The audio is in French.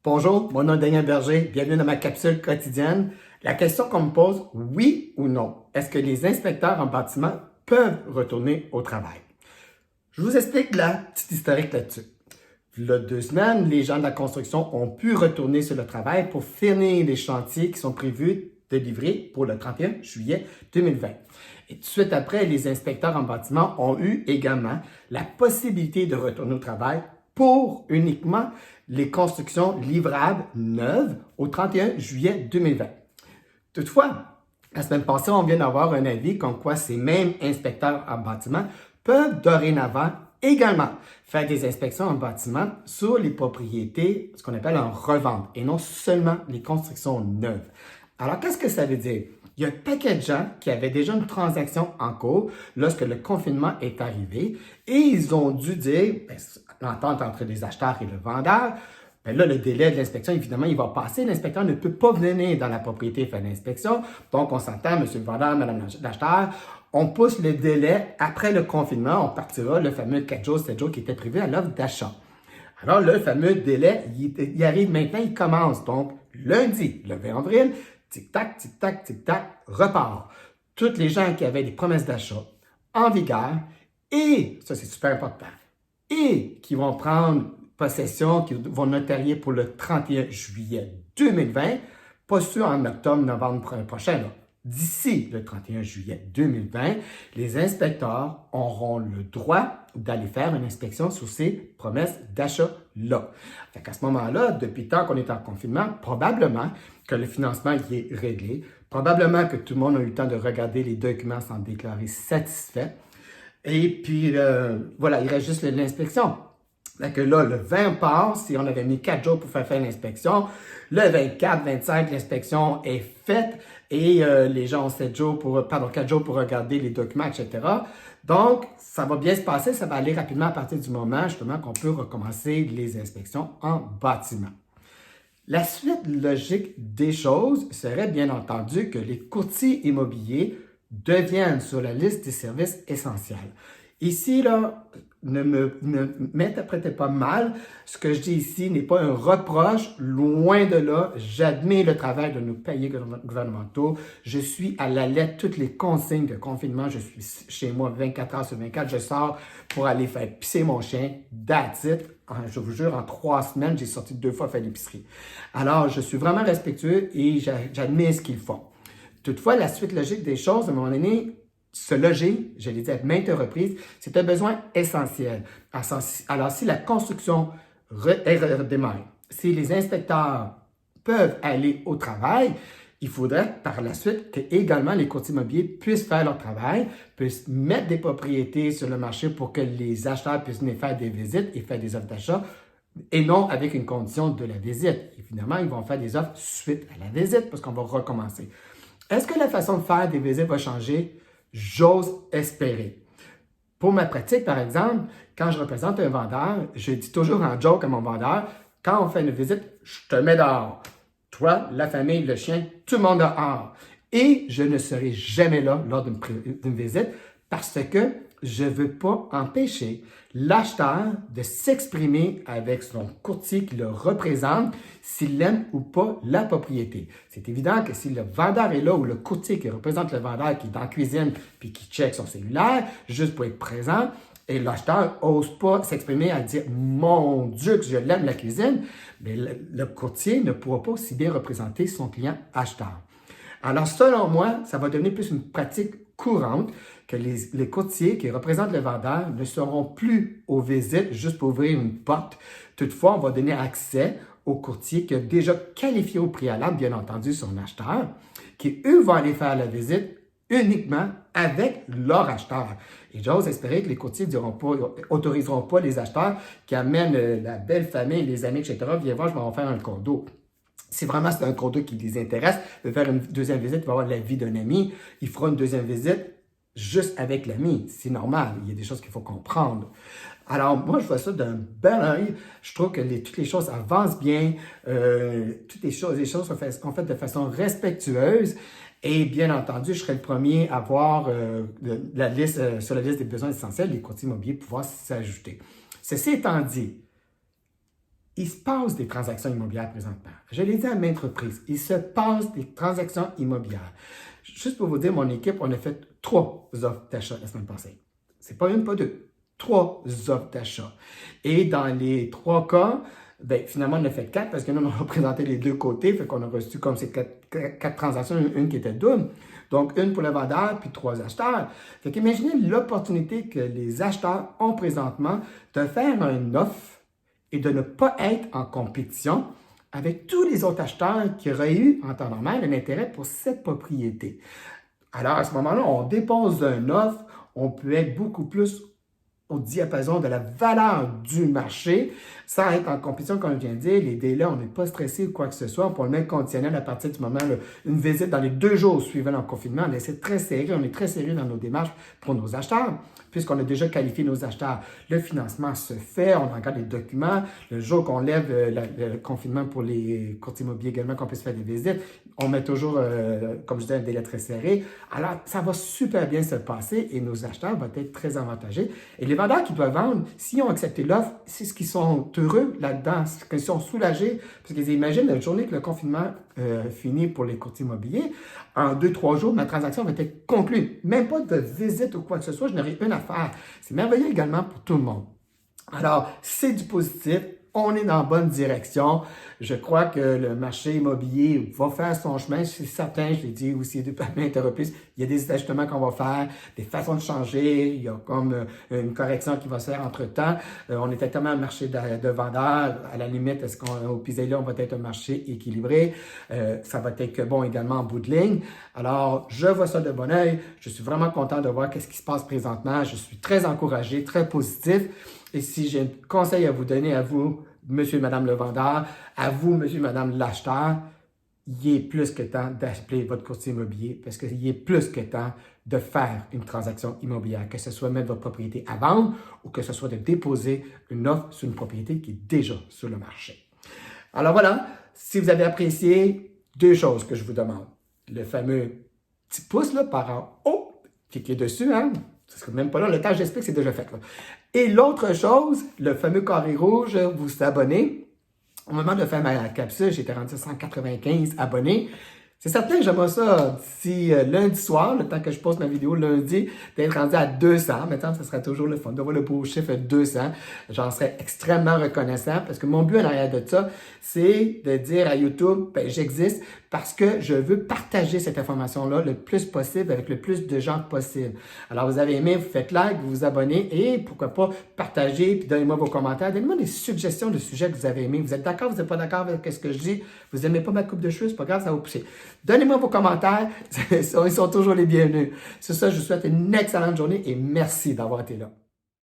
Bonjour, mon nom est Daniel Berger, bienvenue dans ma capsule quotidienne. La question qu'on me pose, oui ou non, est-ce que les inspecteurs en bâtiment peuvent retourner au travail? Je vous explique la petite historique là-dessus. Il y a 2 semaines, les gens de la construction ont pu retourner sur le travail pour finir les chantiers qui sont prévus de livrer pour le 31 juillet 2020. Et tout de suite après, les inspecteurs en bâtiment ont eu également la possibilité de retourner au travail pour uniquement les constructions livrables neuves au 31 juillet 2020. Toutefois, la semaine passée, on vient d'avoir un avis comme quoi ces mêmes inspecteurs en bâtiment peuvent dorénavant également faire des inspections en bâtiment sur les propriétés, ce qu'on appelle en revente, et non seulement les constructions neuves. Alors, qu'est-ce que ça veut dire? Il y a un paquet de gens qui avaient déjà une transaction en cours lorsque le confinement est arrivé et ils ont dû dire, l'entente entre les acheteurs et le vendeur, là, le délai de l'inspection, évidemment, il va passer. L'inspecteur ne peut pas venir dans la propriété faire l'inspection. Donc, on s'entend, monsieur le vendeur, madame l'acheteur, on pousse le délai après le confinement. On partira le fameux 4 jours, 7 jours qui était prévu à l'offre d'achat. Alors, le fameux délai, il arrive maintenant, il commence. Donc, lundi, le 20 avril, tic-tac, tic-tac, tic-tac, repart. Toutes les gens qui avaient des promesses d'achat en vigueur et, ça c'est super important, et qui vont prendre possession, qui vont notarier pour le 31 juillet 2020, pas sûr en octobre, novembre prochain, là. D'ici le 31 juillet 2020, les inspecteurs auront le droit d'aller faire une inspection sur ces promesses d'achat-là. À ce moment-là, depuis le temps qu'on est en confinement, probablement que le financement y est réglé, probablement que tout le monde a eu le temps de regarder les documents sans déclarer satisfait. Et puis, voilà, il reste juste l'inspection. Donc là, le 20 passe, si on avait mis 4 jours pour faire l'inspection, le 24, 25, l'inspection est faite et les gens ont 4 jours pour regarder les documents, etc. Donc, ça va bien se passer, ça va aller rapidement à partir du moment justement qu'on peut recommencer les inspections en bâtiment. La suite logique des choses serait bien entendu que les courtiers immobiliers deviennent sur la liste des services essentiels. Ici, là, ne m'interprétez pas mal. Ce que je dis ici n'est pas un reproche, loin de là. J'admets le travail de nos paliers gouvernementaux. Je suis à la lettre toutes les consignes de confinement. Je suis chez moi 24 heures sur 24. Je sors pour aller faire pisser mon chien. That's it. Je vous jure, en 3 semaines, j'ai sorti 2 fois faire l'épicerie. Alors, je suis vraiment respectueux et j'admets ce qu'ils font. Toutefois, la suite logique des choses, à un moment donné, se loger, je l'ai dit à maintes reprises, c'est un besoin essentiel. Alors, si la construction redémarre, si les inspecteurs peuvent aller au travail, il faudrait par la suite que également les courtiers immobiliers puissent faire leur travail, puissent mettre des propriétés sur le marché pour que les acheteurs puissent venir faire des visites et faire des offres d'achat, et non avec une condition de la visite. Évidemment, ils vont faire des offres suite à la visite parce qu'on va recommencer. Est-ce que la façon de faire des visites va changer? J'ose espérer. Pour ma pratique, par exemple, quand je représente un vendeur, je dis toujours en joke à mon vendeur, quand on fait une visite, je te mets dehors. Toi, la famille, le chien, tout le monde dehors. Et je ne serai jamais là lors d'une visite parce que je ne veux pas empêcher l'acheteur de s'exprimer avec son courtier qui le représente s'il aime ou pas la propriété. C'est évident que si le vendeur est là ou le courtier qui représente le vendeur qui est dans la cuisine puis qui check son cellulaire juste pour être présent, et l'acheteur n'ose pas s'exprimer à dire « Mon Dieu, que je l'aime la cuisine », mais le courtier ne pourra pas aussi bien représenter son client acheteur. Alors, selon moi, ça va devenir plus une pratique courante que les courtiers qui représentent le vendeur ne seront plus aux visites juste pour ouvrir une porte. Toutefois, on va donner accès au courtier qui a déjà qualifié au préalable, bien entendu, son acheteur, qui, eux, vont aller faire la visite uniquement avec leur acheteur. Et j'ose espérer que les courtiers autoriseront pas les acheteurs qui amènent la belle famille, les amis, etc. Viens voir, je vais en faire un condo. Si vraiment c'est un condo qui les intéresse, de faire une deuxième visite, il va avoir l'avis d'un ami, il fera une deuxième visite juste avec l'ami. C'est normal, il y a des choses qu'il faut comprendre. Alors, moi, je vois ça d'un bel œil. Je trouve que toutes les choses avancent bien, toutes les choses sont faites de façon respectueuse. Et bien entendu, je serai le premier à voir sur la liste des besoins essentiels, les courtiers immobiliers pouvoir s'ajouter. Ceci étant dit, il se passe des transactions immobilières présentement. Je l'ai dit à maintes reprises, il se passe des transactions immobilières. Juste pour vous dire, mon équipe, on a fait 3 offres d'achat la semaine passée. C'est pas une, pas deux. 3 offres d'achat. Et dans les 3 cas, ben, finalement, on a fait 4 parce que nous, on a représenté les deux côtés. Fait qu'on a reçu comme ces 4 transactions, une qui était double. Donc, une pour le vendeur, puis 3 acheteurs. Fait qu'imaginez l'opportunité que les acheteurs ont présentement de faire une offre et de ne pas être en compétition avec tous les autres acheteurs qui auraient eu, en temps normal, un intérêt pour cette propriété. Alors, à ce moment-là, on dépose une offre, on peut être beaucoup plus au diapason de la valeur du marché, sans être en compétition, comme je viens de dire. Les délais, on n'est pas stressé ou quoi que ce soit. On peut le mettre conditionnel à partir du moment, là, une visite dans les 2 jours suivant le confinement. On essaie très serré, on est très sérieux dans nos démarches pour nos acheteurs, puisqu'on a déjà qualifié nos acheteurs. Le financement se fait, on regarde les documents. Le jour qu'on lève le confinement pour les courtiers immobiliers également, qu'on puisse faire des visites, on met toujours, comme je disais, un délai très serré. Alors, ça va super bien se passer et nos acheteurs vont être très avantagés. Et les vendeurs qui doivent vendre, s'ils ont accepté l'offre, c'est ce qu'ils sont heureux là-dedans, c'est qu'ils sont soulagés, parce qu'ils imaginent la journée que le confinement finit pour les courtiers immobiliers, en 2-3 jours, ma transaction va être conclue. Même pas de visite ou quoi que ce soit, je n'aurai une à faire. C'est merveilleux également pour tout le monde. Alors, c'est du positif. On est dans la bonne direction. Je crois que le marché immobilier va faire son chemin. C'est certain, je l'ai dit aussi depuis maintes reprises, il y a des ajustements qu'on va faire, des façons de changer. Il y a comme une correction qui va se faire entre-temps. On est actuellement un marché de vendeurs. À la limite, est-ce qu'au Pisé-là, on va être un marché équilibré? Ça va être que bon également en bout de ligne. Alors, je vois ça de bon oeil. Je suis vraiment content de voir qu'est-ce qui se passe présentement. Je suis très encouragé, très positif. Et si j'ai un conseil à vous donner, à vous, monsieur et madame le vendeur, à vous, monsieur et madame l'acheteur, il est plus que temps d'appeler votre courtier immobilier parce qu'il est plus que temps de faire une transaction immobilière, que ce soit mettre votre propriété à vendre ou que ce soit de déposer une offre sur une propriété qui est déjà sur le marché. Alors voilà, si vous avez apprécié, 2 choses que je vous demande. Le fameux petit pouce là, par en haut, cliquez dessus, hein? Ce serait même pas là, le temps j'explique, c'est déjà fait. Là. Et l'autre chose, le fameux carré rouge, vous abonnez. Au moment de faire ma capsule, j'étais rendu à 195 abonnés. C'est certain que j'aimerais ça d'ici lundi soir, le temps que je poste ma vidéo lundi, d'être rendu à 200. Maintenant, ça serait toujours le fun de voir le beau chiffre 200. J'en serais extrêmement reconnaissant parce que mon but en arrière de ça, c'est de dire à YouTube, ben, j'existe parce que je veux partager cette information-là le plus possible avec le plus de gens possible. Alors, vous avez aimé, vous faites like, vous vous abonnez et pourquoi pas partager puis donnez-moi vos commentaires. Donnez-moi des suggestions de sujets que vous avez aimés. Vous êtes d'accord, vous n'êtes pas d'accord avec ce que je dis? Vous n'aimez pas ma coupe de cheveux? C'est pas grave, ça va pousser. Donnez-moi vos commentaires, ils sont toujours les bienvenus. Sur ça, je vous souhaite une excellente journée et merci d'avoir été là.